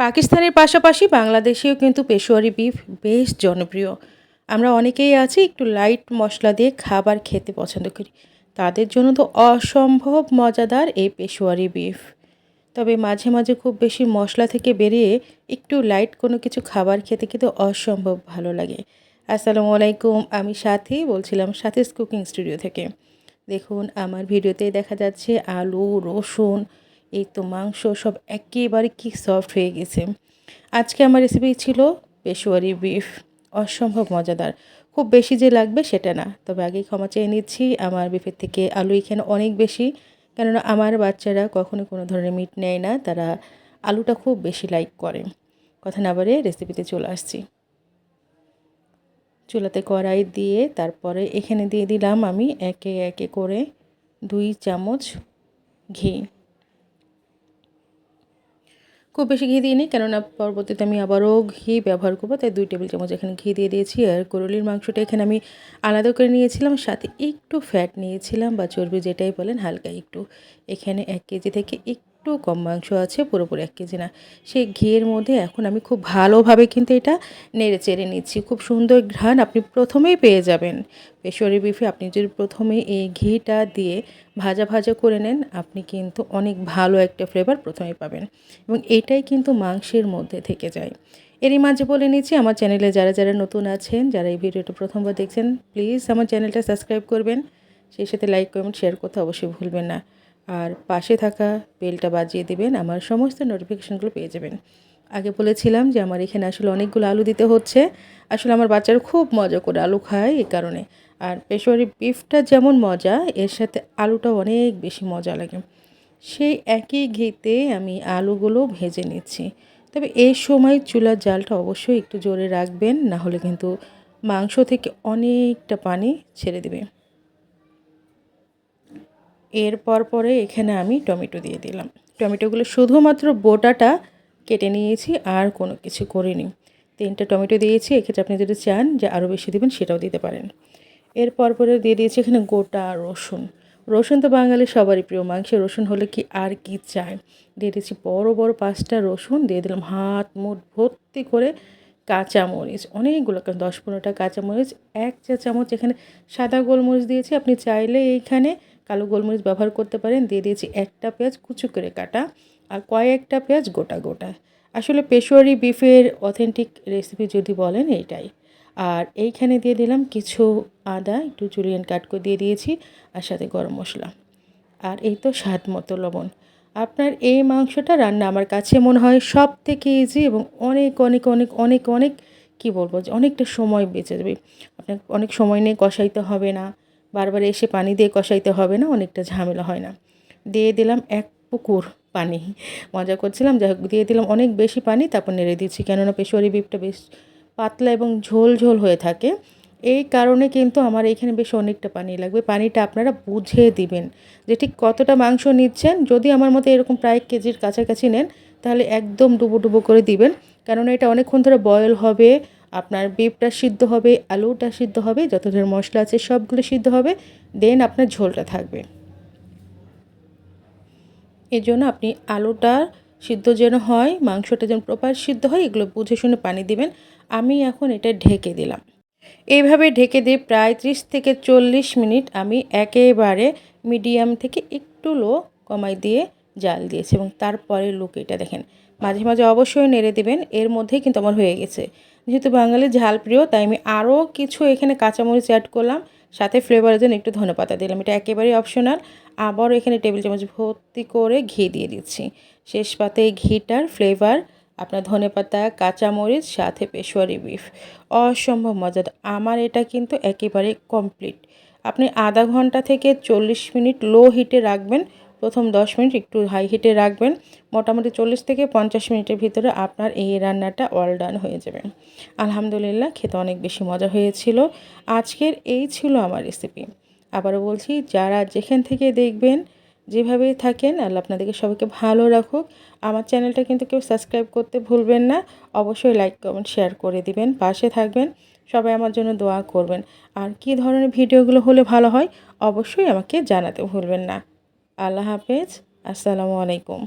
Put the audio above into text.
পাকিস্তানের পাশাপাশি বাংলাদেশেও কিন্তু পেশোয়ারি বিফ বেশ জনপ্রিয়। আমরা অনেকেই আছি একটু লাইট মশলা দিয়ে খাবার খেতে পছন্দ করি। তাদের জন্য তো অসম্ভব মজাদার এই পেশোয়ারি বিফ। তবে মাঝে মাঝে খুব বেশি মশলা থেকে বেরিয়ে একটু লাইট কোনো কিছু খাবার খেতে কিন্তু অসম্ভব ভালো লাগে। আসসালামু আলাইকুম, আমি সাথী বলছিলাম, সাথীস কুকিং স্টুডিও থেকে। দেখুন আমার ভিডিওতে দেখা যাচ্ছে আলু, রসুন, এই তো মাংস সব একেবারে কি সফট হয়ে গেছে। আজকে আমার রেসিপি ছিল পেশোয়ারি বিফ। অসম্ভব মজাদার। খুব বেশি যে লাগবে সেটা না, তবে আগেই ক্ষমা চেয়ে নিচ্ছি, আমার বিফের থেকে আলু এখানে অনেক বেশি। কেননা আমার বাচ্চারা কখনো কোনো ধরনের মিট নেয় না, তারা আলুটা খুব বেশি লাইক করে। কথা না বাড়িয়ে রেসিপিতে চলে আসছি। চুলাতে কড়াই দিয়ে তারপরে এখানে দিয়ে দিলাম আমি একে একে করে 2 চামচ ঘি। খুব বেশি ঘি দিইনি, কেননা পরবর্তীতে আমি আবারও ঘি ব্যবহার করবো, তাই 2 টেবিল চামচ এখানে ঘি দিয়ে দিয়েছি। আর করলির মাংসটা এখানে আমি আলাদা করে নিয়েছিলাম, সাথে একটু ফ্যাট নিয়েছিলাম বা চর্বি যেটাই বলেন, হালকা একটু। এখানে 1 কেজি থেকে একটু কম মাংস আছে, পুরোপুরি 1 কেজি না। সেই ঘিয়ের মধ্যে এখন আমি খুব ভালোভাবে কিন্তু এটা নেড়ে চেড়ে নিচ্ছি। খুব সুন্দর ঘ্রাণ আপনি প্রথমেই পেয়ে যাবেন। পেশোয়ারি বিফে আপনি যদি প্রথমে এই ঘিটা দিয়ে ভাজা ভাজা করে নেন, আপনি কিন্তু অনেক ভালো একটা ফ্লেভার প্রথমেই পাবেন, এবং এটাই কিন্তু মাংসের মধ্যে থেকে যায়। এরই মাঝে বলে নিচ্ছি, আমার চ্যানেলে যারা যারা নতুন আছেন, যারা এই ভিডিওটা প্রথমবার দেখছেন, প্লিজ আমার চ্যানেলটা সাবস্ক্রাইব করবেন, সেই সাথে লাইক কমেন্ট শেয়ার করতে অবশ্যই ভুলবেন না। আর পাশে থাকা বেলটা বাজিয়ে দেবেন, আমার সমস্ত নোটিফিকেশানগুলো পেয়ে যাবেন। আগে বলেছিলাম যে আমার এখানে আসলে অনেকগুলো আলু দিতে হচ্ছে। আসলে আমার বাচ্চারা খুব মজা করে আলু খায়, এই কারণে। আর পেশোয়ারি বিফটা যেমন মজা, এর সাথে আলুটাও অনেক বেশি মজা লাগে। সেই একই ঘিতে আমি আলুগুলো ভেজে নিচ্ছি। তবে এই সময় চুলার জালটা অবশ্যই একটু জোরে রাখবেন, না হলে কিন্তু মাংস থেকে অনেকটা পানি ছেড়ে দেবে। এরপর পরে এখানে আমি টমেটো দিয়ে দিলাম। টমেটোগুলো শুধুমাত্র বোটাটা কেটে নিয়েছি, আর কোনো কিছু করিনি। 3টে টমেটো দিয়েছি, এক্ষেত্রে আপনি যদি চান যে আরও বেশি দেবেন সেটাও দিতে পারেন। এরপর পরে দিয়ে দিয়েছি এখানে গোটা রসুন। রসুন তো বাঙালির সবারই প্রিয়, মাংসে রসুন হলে কি আর কি চায়। দিয়ে দিয়েছি বড় বড় 5টা রসুন, দিয়ে দিলাম হাত মুঠ ভর্তি করে কাঁচামরিচ, অনেকগুলো 10-15টা কাঁচামরিচ। 1 চা চামচ এখানে সাদা গোলমরিচ দিয়েছি, আপনি চাইলে এইখানে কালো গোলমরিচ ব্যবহার করতে পারেন। দিয়ে দিয়েছি 1টা পেঁয়াজ কুচু করে কাটা, আর কয়েকটা পেঁয়াজ গোটা গোটা। আসলে পেশোয়ারি বিফের অথেন্টিক রেসিপি যদি বলেন এইটাই। আর এইখানে দিয়ে দিলাম কিছু আদা একটু জুলিয়ান কাট করে দিয়ে দিয়েছি, আর সাথে গরম মশলা। আর এই তো স্বাদ মতো লবণ। আপনার এই মাংসটা রান্না আমার কাছে মনে হয় সব থেকে ইজি, এবং অনেক অনেক অনেক অনেক অনেক কী বলবো, যে অনেকটা সময় বেঁচে যাবে। আপনার অনেক সময় নিয়ে কষাইতে হবে না, বারবার এসে পানি দিয়ে কষাইতে হবে না, অনেকটা ঝামেলা হয় না। দিয়ে দিলাম 1 পুকুর পানি, মজা করছিলাম, যাই হোক দিয়ে দিলাম অনেক বেশি পানি। তারপর নেড়ে দিচ্ছি, কেননা পেশোয়ারি বিফটা বেশ পাতলা এবং ঝোল ঝোল হয়ে থাকে। এই কারণে কিন্তু আমার এইখানে বেশ অনেকটা পানি লাগবে। পানিটা আপনারা বুঝে দিবেন যে ঠিক কতটা মাংস নিচ্ছেন। যদি আমার মতো এরকম প্রায় 1 কেজির কাছাকাছি নেন, তাহলে একদম ডুবো ডুবো করে দিবেন, কেননা এটা অনেকক্ষণ ধরে বয়েল হবে। আপনার বিফটা সিদ্ধ হবে, আলুটা সিদ্ধ হবে, যত ধরনের মশলা আছে সবগুলো সিদ্ধ হবে, দেন আপনার ঝোলটা থাকবে। এর জন্য আপনি আলুটা সিদ্ধ যেন হয়, মাংসটা যেন প্রপার সিদ্ধ হয়, এগুলো বুঝে শুনে পানি দিবেন। আমি এখন এটা ঢেকে দিলাম। এইভাবে ঢেকে দিয়ে প্রায় 30 থেকে 40 মিনিট আমি একেবারে মিডিয়াম থেকে একটু লো কমাই দিয়ে জাল দিয়েছি, এবং তারপরে লুক এটা দেখেন। মাঝে মাঝে অবশ্যই নেড়ে দেবেন। এর মধ্যেই কিন্তু আমার হয়ে গেছে। যেহেতু বাঙালি ঝাল প্রিয়, তাই আমি আরও কিছু এখানে কাঁচামরিচ অ্যাড করলাম, সাথে ফ্লেভারের জন্য একটু ধনেপাতা দিলাম। এটা একেবারেই অপশনাল। আবারও এখানে টেবিল চামচ ভর্তি করে ঘি দিয়ে দিচ্ছি। শেষ পাতে ঘিটার ফ্লেভার, আপনার ধনেপাতা, কাঁচামরিচ, সাথে পেশোয়ারি বিফ, অসম্ভব মজার। আমার এটা কিন্তু একেবারে কমপ্লিট। আপনি আধা ঘন্টা থেকে 40 মিনিট লো হিটে রাখবেন, প্রথম 10 মিনিট একটু হাই হিটে রাখবেন। মোটামুটি 40 থেকে 50 মিনিটের ভিতরে আপনার এই রান্নাটা অল ডান হয়ে যাবে। আলহামদুলিল্লাহ, খেতে অনেক বেশি মজা হয়েছিল। আজকের এই ছিল আমার রেসিপি। আবারও বলছি, যারা যেখান থেকে দেখবেন, যেভাবেই থাকেন, আল্লাহ আপনাদেরকে সবাইকে ভালো রাখুক। আমার চ্যানেলটা কিন্তু কেউ সাবস্ক্রাইব করতে ভুলবেন না। অবশ্যই লাইক কমেন্ট শেয়ার করে দিবেন, পাশে থাকবেন, সবাই আমার জন্য দোয়া করবেন। আর কী ধরনের ভিডিওগুলো হলে ভালো হয় অবশ্যই আমাকে জানাতে ভুলবেন না। আল্লাহ হাফেজ, আসসালামু আলাইকুম।